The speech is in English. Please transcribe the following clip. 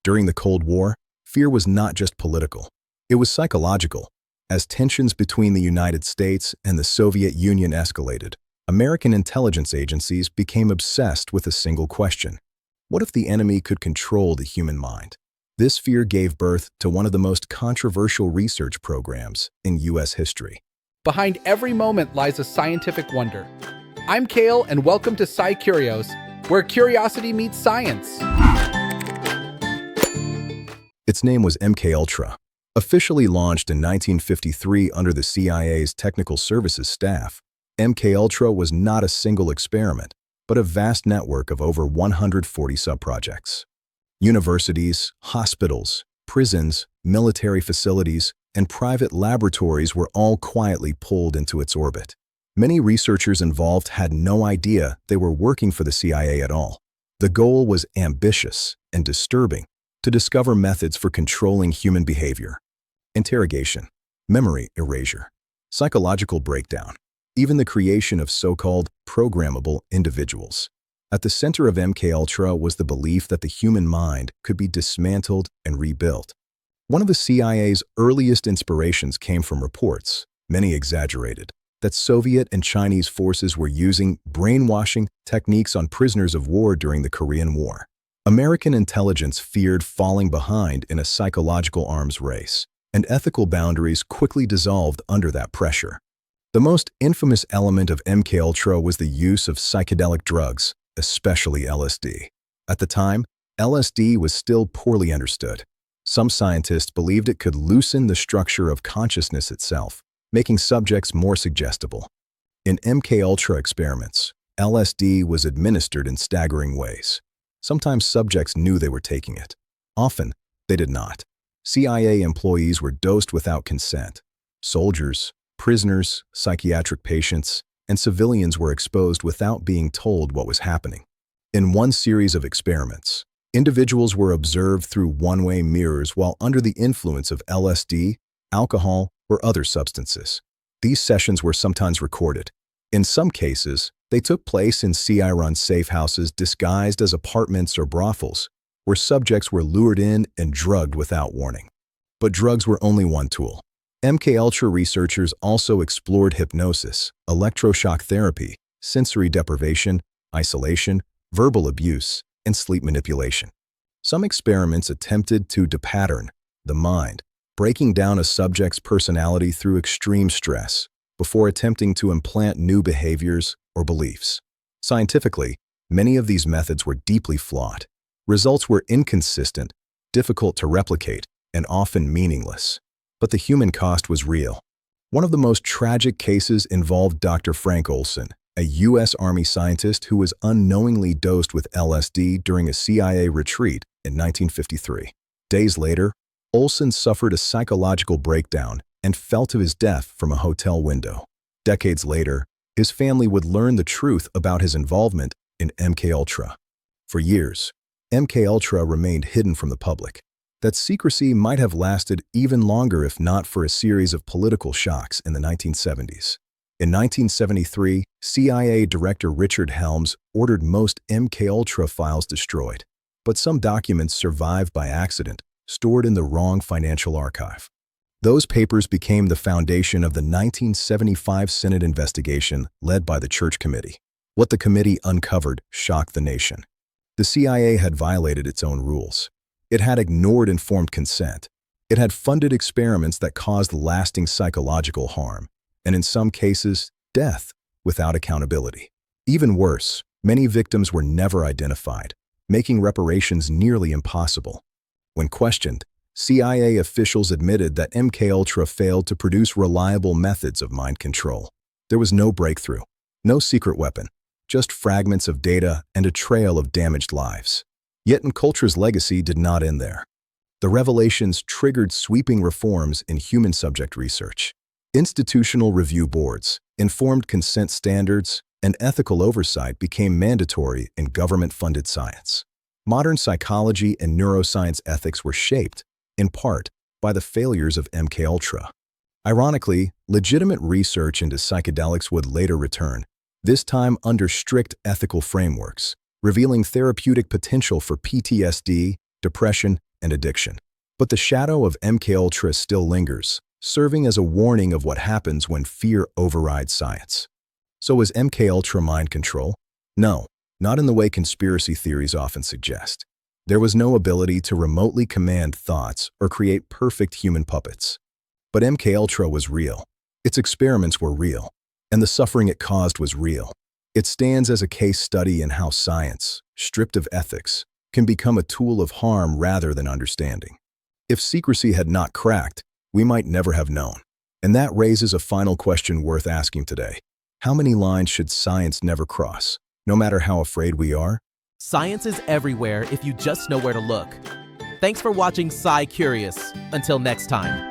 During the Cold War, fear was not just political. It was psychological. As tensions between the United States and the Soviet Union escalated, American intelligence agencies became obsessed with a single question. What if the enemy could control the human mind? This fear gave birth to one of the most controversial research programs in U.S. history. Behind every moment lies a scientific wonder. I'm Kale, and welcome to SciCurious, where curiosity meets science. Its name was MKUltra. Officially launched in 1953 under the CIA's Technical Services staff, MKUltra was not a single experiment, but a vast network of over 140 subprojects. Universities, hospitals, prisons, military facilities, and private laboratories were all quietly pulled into its orbit. Many researchers involved had no idea they were working for the CIA at all. The goal was ambitious and disturbing: to discover methods for controlling human behavior. Interrogation, memory erasure, psychological breakdown, even the creation of so-called programmable individuals. At the center of MKUltra was the belief that the human mind could be dismantled and rebuilt. One of the CIA's earliest inspirations came from reports, many exaggerated, that Soviet and Chinese forces were using brainwashing techniques on prisoners of war during the Korean War. American intelligence feared falling behind in a psychological arms race, and ethical boundaries quickly dissolved under that pressure. The most infamous element of MKUltra was the use of psychedelic drugs, especially LSD. At the time, LSD was still poorly understood. Some scientists believed it could loosen the structure of consciousness itself, making subjects more suggestible. In MKUltra experiments, LSD was administered in staggering ways. Sometimes subjects knew they were taking it. Often, they did not. CIA employees were dosed without consent. Soldiers, prisoners, psychiatric patients, and civilians were exposed without being told what was happening. In one series of experiments, individuals were observed through one-way mirrors while under the influence of LSD, alcohol, or other substances. These sessions were sometimes recorded. In some cases, they took place in CIA-run safe houses disguised as apartments or brothels, where subjects were lured in and drugged without warning. But drugs were only one tool. MKUltra researchers also explored hypnosis, electroshock therapy, sensory deprivation, isolation, verbal abuse, and sleep manipulation. Some experiments attempted to depattern the mind, breaking down a subject's personality through extreme stress before attempting to implant new behaviors or beliefs. Scientifically, many of these methods were deeply flawed. Results were inconsistent, difficult to replicate, and often meaningless. But the human cost was real. One of the most tragic cases involved Dr. Frank Olson, a U.S. Army scientist who was unknowingly dosed with LSD during a CIA retreat in 1953. Days later, Olson suffered a psychological breakdown and fell to his death from a hotel window. Decades later, his family would learn the truth about his involvement in MKUltra. For years, MKUltra remained hidden from the public. That secrecy might have lasted even longer if not for a series of political shocks in the 1970s. In 1973, CIA Director Richard Helms ordered most MKUltra files destroyed, but some documents survived by accident, stored in the wrong financial archive. Those papers became the foundation of the 1975 Senate investigation led by the Church Committee. What the committee uncovered shocked the nation. The CIA had violated its own rules. It had ignored informed consent. It had funded experiments that caused lasting psychological harm, and in some cases, death, without accountability. Even worse, many victims were never identified, making reparations nearly impossible. When questioned, CIA officials admitted that MKUltra failed to produce reliable methods of mind control. There was no breakthrough, no secret weapon, just fragments of data and a trail of damaged lives. Yet MKUltra's legacy did not end there. The revelations triggered sweeping reforms in human subject research. Institutional review boards, informed consent standards, and ethical oversight became mandatory in government-funded science. Modern psychology and neuroscience ethics were shaped, in part, by the failures of MKUltra. Ironically, legitimate research into psychedelics would later return, this time under strict ethical frameworks, revealing therapeutic potential for PTSD, depression, and addiction. But the shadow of MKUltra still lingers, serving as a warning of what happens when fear overrides science. So is MKUltra mind control? No, not in the way conspiracy theories often suggest. There was no ability to remotely command thoughts or create perfect human puppets. But MKUltra was real. Its experiments were real, and the suffering it caused was real. It stands as a case study in how science, stripped of ethics, can become a tool of harm rather than understanding. If secrecy had not cracked, we might never have known. And that raises a final question worth asking today. How many lines should science never cross, no matter how afraid we are? Science is everywhere if you just know where to look. Thanks for watching SciCurious. Until next time.